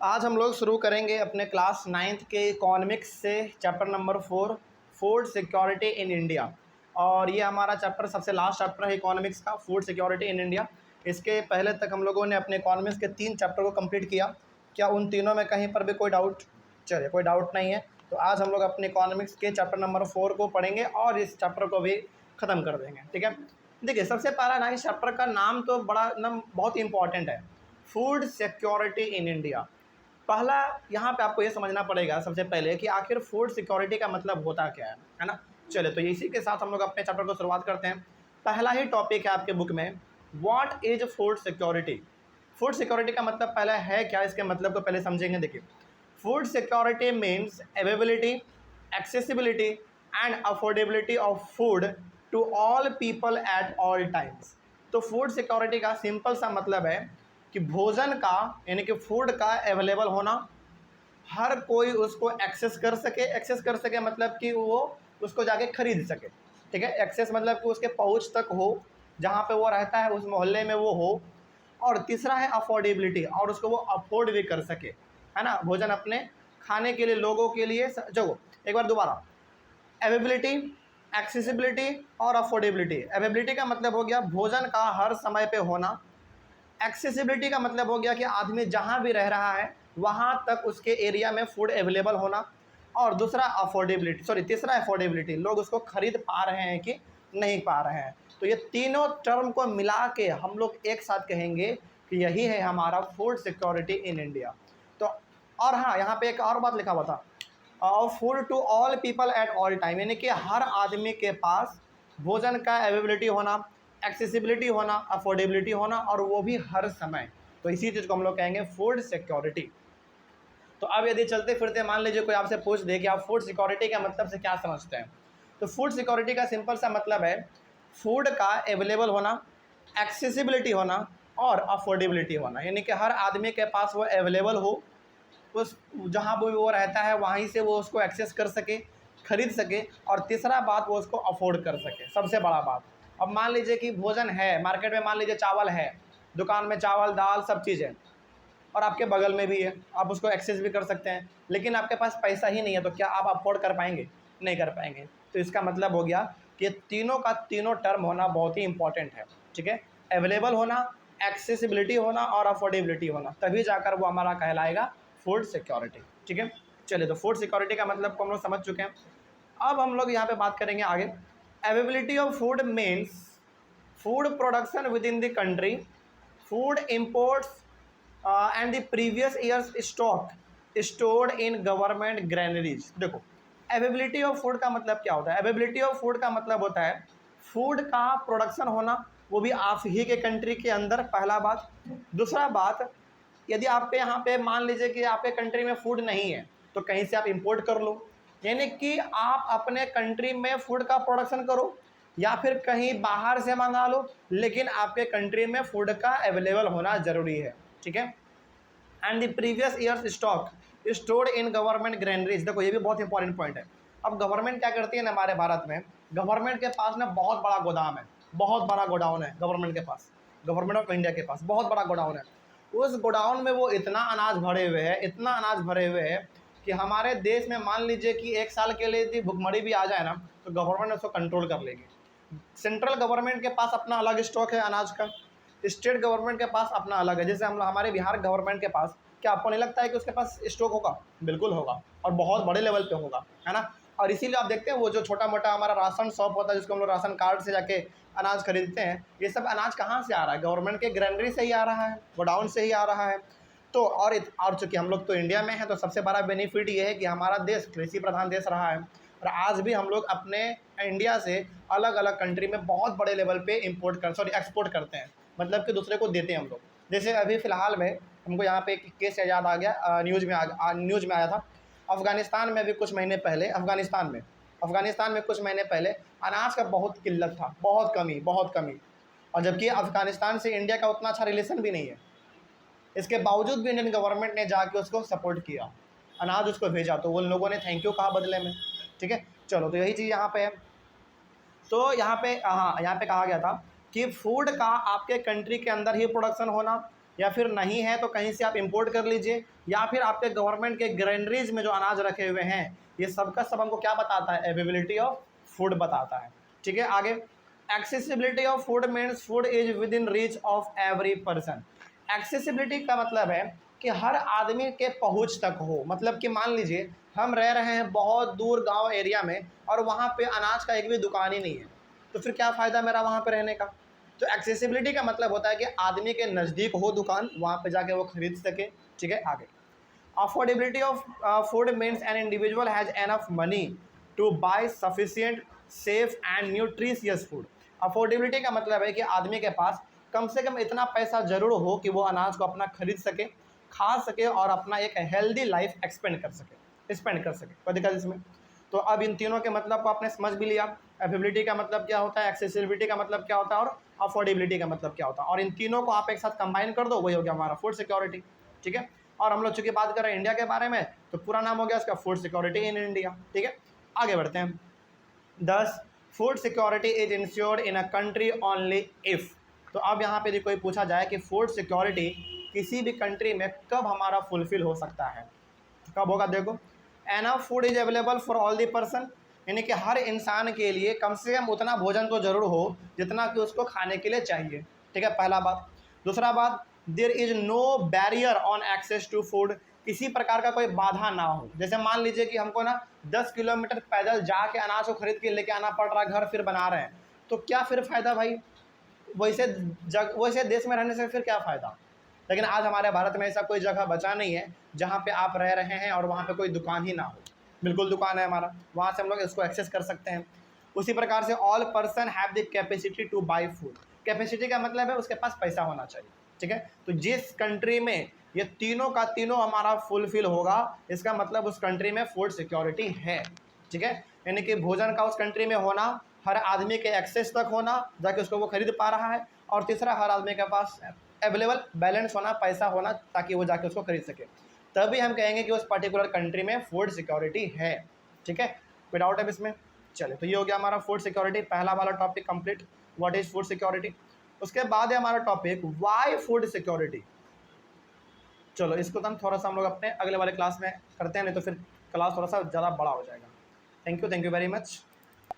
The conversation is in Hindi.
आज हम लोग शुरू करेंगे अपने क्लास 9th के इकोनॉमिक्स से chapter number 4 food security in India. और ये हमारा चैप्टर सबसे लास्ट चैप्टर है इकोनॉमिक्स का, फूड सिक्योरिटी इन इंडिया। इसके पहले तक हम लोगों ने अपने इकोनॉमिक्स के 3 चैप्टर को कंप्लीट किया। क्या उन तीनों में कहीं पर भी कोई डाउट? चलिए, कोई डाउट नहीं है। तो आज हम लोग अपने इकोनॉमिक्स के चैप्टर नंबर 4 को पढ़ेंगे और इस चैप्टर को भी ख़त्म कर देंगे। ठीक है, देखिए सबसे पहला ना, इस चैप्टर का नाम तो बड़ा ना बहुत इंपॉर्टेंट है, फूड सिक्योरिटी इन इंडिया। पहला यहाँ पे आपको ये समझना पड़ेगा सबसे पहले कि आखिर फूड सिक्योरिटी का मतलब होता क्या है ना। चलिए, तो इसी के साथ हम लोग अपने चैप्टर को शुरुआत करते हैं। पहला ही टॉपिक है आपके बुक में, what is food security. Food security का मतलब पहला है क्या, इसके मतलब को पहले समझेंगे। देखिए, food security means availability, accessibility and affordability of food to all people at all times. तो फूड सिक्योरिटी का सिंपल सा मतलब है कि भोजन का यानी कि फूड का अवेलेबल होना, हर कोई उसको एक्सेस कर सके मतलब कि वो उसको जाके खरीद सके। ठीक है, एक्सेस मतलब कि उसके पहुंच तक हो, जहाँ पे वो रहता है उस मोहल्ले में वो हो। और तीसरा है अफोर्डेबिलिटी, और उसको वो अफोर्ड भी कर सके, है ना, भोजन अपने खाने के लिए लोगों के लिए। जो एक बार दोबारा, अवेलेबिलिटी, एक्सेसिबिलिटी और अफोर्डेबिलिटी। अवेलेबिलिटी का मतलब हो गया भोजन का हर समय पे होना। एक्सेसिबिलिटी का मतलब हो गया कि आदमी जहाँ भी रह रहा है वहाँ तक उसके एरिया में फूड अवेलेबल होना। और दूसरा तीसरा अफोर्डेबिलिटी, लोग उसको खरीद पा रहे हैं कि नहीं पा रहे हैं। तो ये तीनों टर्म को मिला के हम लोग एक साथ कहेंगे कि यही है हमारा फूड सिक्योरिटी इन इंडिया। तो और हाँ, यहाँ पे एक और बात लिखा हुआ था, food to all people at all time, यानी कि हर आदमी के पास भोजन का अवेलेबिलिटी होना, एक्सेसिबिलिटी होना, अफोर्डेबिलिटी होना, और वो भी हर समय। तो इसी चीज़ को हम लोग कहेंगे फूड सिक्योरिटी। तो अब यदि चलते फिरते मान लीजिए कोई आपसे पूछ दे कि आप फूड सिक्योरिटी का मतलब से क्या समझते हैं, तो फूड सिक्योरिटी का सिंपल सा मतलब है फूड का अवेलेबल होना, एक्सेसिबिलिटी होना और अफोर्डेबिलिटी होना, यानी कि हर आदमी के पास वो अवेलेबल हो, उस जहाँ भी वो रहता है वहीं से वो उसको एक्सेस कर सके, खरीद सके। और तीसरा बात, वो उसको अफोर्ड कर सके, सबसे बड़ा बात। अब मान लीजिए कि भोजन है मार्केट में, मान लीजिए चावल है दुकान में, चावल दाल सब चीज़ है, और आपके बगल में भी है, आप उसको एक्सेस भी कर सकते हैं, लेकिन आपके पास पैसा ही नहीं है, तो क्या आप अफोर्ड कर पाएंगे? नहीं कर पाएंगे। तो इसका मतलब हो गया कि तीनों का तीनों टर्म होना बहुत ही इंपॉर्टेंट है। ठीक है, अवेलेबल होना, एक्सेसिबिलिटी होना और अफोर्डेबिलिटी होना, तभी जाकर वो हमारा कहलाएगा फूड सिक्योरिटी। ठीक है, चलिए, तो फूड सिक्योरिटी का मतलब को हम लोग समझ चुके हैं। अब हम लोग यहाँ पे बात करेंगे आगे। Availability of food means food production with in the country, food imports and the previous years stock stored in government granaries. देखो, अवेलेबिलिटी ऑफ फूड का मतलब क्या होता है? अवेलेबिलिटी ऑफ फूड का मतलब होता है फूड का प्रोडक्शन होना, वो भी आप ही के कंट्री के अंदर, पहला बात। दूसरा बात, यदि आपके यहाँ पे मान लीजिए कि आपके कंट्री में फूड नहीं है, तो कहीं से आप इंपोर्ट कर लो, यानी कि आप अपने कंट्री में फूड का प्रोडक्शन करो या फिर कहीं बाहर से मंगा लो, लेकिन आपके कंट्री में फूड का अवेलेबल होना ज़रूरी है। ठीक है, and the previous years stock stored in government granaries. देखो, ये भी बहुत इंपॉर्टेंट पॉइंट है। अब गवर्नमेंट क्या करती है ना, हमारे भारत में गवर्नमेंट के पास ना बहुत बड़ा गोदाम है, बहुत बड़ा गोडाउन है गवर्नमेंट के पास, गवर्नमेंट ऑफ इंडिया के पास बहुत बड़ा गोडाउन है। उस गोडाउन में वो इतना अनाज भरे हुए है, इतना अनाज भरे हुए है कि हमारे देश में मान लीजिए कि एक साल के लिए यदि भुखमरी भी आ जाए ना, तो गवर्नमेंट उसको कंट्रोल कर लेगी। सेंट्रल गवर्नमेंट के पास अपना अलग स्टॉक है अनाज का, स्टेट गवर्नमेंट के पास अपना अलग है। जैसे हम हमारे बिहार गवर्नमेंट के पास, क्या आपको नहीं लगता है कि उसके पास स्टॉक होगा? बिल्कुल होगा, और बहुत बड़े लेवल पे होगा, है ना। और इसीलिए आप देखते हैं वो जो छोटा मोटा हमारा राशन शॉप होता है, जिसको हम लोग राशन कार्ड से जाके अनाज खरीदते हैं, ये सब अनाज कहाँ से आ रहा है? गवर्नमेंट के ग्रैनरी से ही आ रहा है, गोडाउन से ही आ रहा है। तो और चूँकि हम लोग तो इंडिया में हैं, तो सबसे बड़ा बेनिफिट ये है कि हमारा देश कृषि प्रधान देश रहा है, और आज भी हम लोग अपने इंडिया से अलग अलग कंट्री में बहुत बड़े लेवल पे एक्सपोर्ट करते हैं, मतलब कि दूसरे को देते हैं हम लोग। जैसे अभी फ़िलहाल में हमको यहाँ पे एक केस याद आ गया, न्यूज़ में आया था। अफ़गानिस्तान में अभी कुछ महीने पहले अफ़गानिस्तान में कुछ महीने पहले अनाज का बहुत किल्लत था, बहुत कमी। और जबकि अफ़गानिस्तान से इंडिया का उतना अच्छा रिलेशन भी नहीं है, इसके बावजूद भी इंडियन गवर्नमेंट ने जाके उसको सपोर्ट किया, अनाज उसको भेजा, तो उन लोगों ने थैंक यू कहा बदले में। ठीक है, चलो, तो यही चीज़ यहाँ पे है। तो यहाँ पे कहा गया था कि फूड का आपके कंट्री के अंदर ही प्रोडक्शन होना, या फिर नहीं है तो कहीं से आप इंपोर्ट कर लीजिए, या फिर आपके गवर्नमेंट के ग्रेनरीज में जो अनाज रखे हुए हैं, ये सब का सब हमको क्या बताता है, अवेलेबिलिटी ऑफ फूड बताता है। ठीक है, आगे accessibility of food means food is with in reach of every person. Accessibility का मतलब है कि हर आदमी के पहुंच तक हो, मतलब कि मान लीजिए हम रह रहे हैं बहुत दूर गांव एरिया में और वहां पे अनाज का एक भी दुकान ही नहीं है, तो फिर क्या फ़ायदा मेरा वहां पे रहने का। तो एक्सेसिबिलिटी का मतलब होता है कि आदमी के नज़दीक हो दुकान, वहां पे जाके वो खरीद सके। ठीक है, आगे affordability of food means an individual has enough money to buy sufficient safe and nutritious food. Affordability का मतलब है कि आदमी के पास कम से कम इतना पैसा जरूर हो कि वो अनाज को अपना खरीद सके, खा सके और अपना एक हेल्दी लाइफ स्पेंड कर सके। कोई दिक्कत इसमें? तो अब इन तीनों के मतलब को आपने समझ भी लिया। अवेलेबिलिटी का मतलब क्या होता है, एक्सेसिबिलिटी का मतलब क्या होता है और अफोर्डेबिलिटी का मतलब क्या होता है, और इन तीनों को आप एक साथ कंबाइन कर दो, वही हो गया हमारा फूड सिक्योरिटी। ठीक है, और हम लोग चूंकि बात कर रहे हैं इंडिया के बारे में, तो पूरा नाम हो गया इसका फूड सिक्योरिटी इन इंडिया। ठीक है, आगे बढ़ते हैं। 10 food security is insured in a country only if. तो अब यहाँ पे कोई पूछा जाए कि फूड सिक्योरिटी किसी भी कंट्री में कब हमारा फुलफिल हो सकता है, कब होगा? देखो, enough food is available for all the person, यानी कि हर इंसान के लिए कम से कम उतना भोजन तो जरूर हो जितना कि उसको खाने के लिए चाहिए। ठीक है, पहला बात। दूसरा बात, there is no barrier on access to food, किसी प्रकार का कोई बाधा ना हो। जैसे मान लीजिए कि हमको ना 10 किलोमीटर पैदल जाके अनाज को खरीद के लेके आना पड़ रहा है, घर फिर बना रहे हैं, तो क्या फिर फ़ायदा भाई? वैसे देश में रहने से फिर क्या फ़ायदा? लेकिन आज हमारे भारत में ऐसा कोई जगह बचा नहीं है जहाँ पे आप रह रहे हैं और वहाँ पे कोई दुकान ही ना हो। बिल्कुल दुकान है हमारा, वहाँ से हम लोग इसको एक्सेस कर सकते हैं। उसी प्रकार से all person have the capacity two by food. Capacity का मतलब है उसके पास पैसा होना चाहिए। ठीक है, तो जिस कंट्री में ये तीनों का तीनों हमारा फुलफिल होगा, इसका मतलब उस कंट्री में फूड सिक्योरिटी है। ठीक है, यानी कि भोजन का उस कंट्री में होना, हर आदमी के एक्सेस तक होना जाके उसको वो खरीद पा रहा है, और तीसरा हर आदमी के पास अवेलेबल बैलेंस होना, पैसा होना, ताकि वो जाके उसको खरीद सके। तभी हम कहेंगे कि उस पर्टिकुलर कंट्री में फूड सिक्योरिटी है। ठीक है, कोई डाउट है इसमें? चलिए, तो ये हो गया हमारा फूड सिक्योरिटी, पहला वाला topic complete, what is food security. उसके बाद है हमारा टॉपिक व्हाई फूड सिक्योरिटी। चलो, इसको तो हम थोड़ा सा हम लोग अपने अगले वाले क्लास में करते हैं, नहीं तो फिर क्लास थोड़ा सा ज़्यादा बड़ा हो जाएगा। Thank you very much.